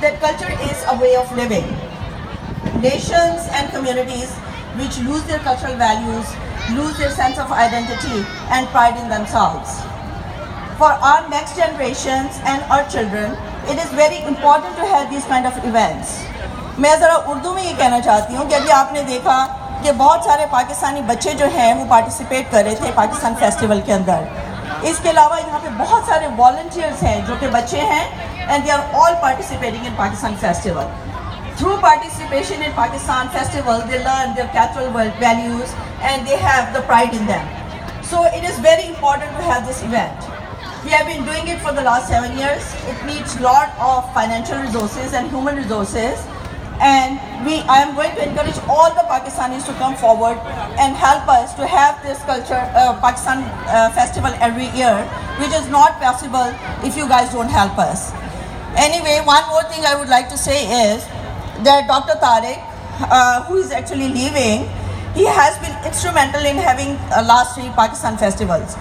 that culture is a way of living. Nations and communities which lose their cultural values, lose their sense of identity and pride in themselves. For our next generations and our children, it is very important to have these kind of events. मैं ज़रा उर्दू में ये कहना चाहती हूँ कि अभी आपने देखा कि बहुत सारे पाकिस्तानी बच्चे जो हैं वो पार्टिसिपेट कर रहे थे पाकिस्तान फेस्टिवल के अंदर। इसके अलावा यहाँ पे बहुत सारे वॉलंटियर्स हैं जो कि बच्चे हैं and they are all participating in Pakistan festival. Through participation in Pakistan festival, they learn their cultural values and they have the pride in them. So it is very important to have this event. We have been doing it for the last 7 years. It needs a lot of financial resources and human resources. And I am going to encourage all the Pakistanis to come forward and help us to have this culture, Pakistan festival every year, which is not possible if you guys don't help us. Anyway, one more thing I would like to say is that Dr. Tariq, who is actually leaving, he has been instrumental in having last 3 Pakistan festivals.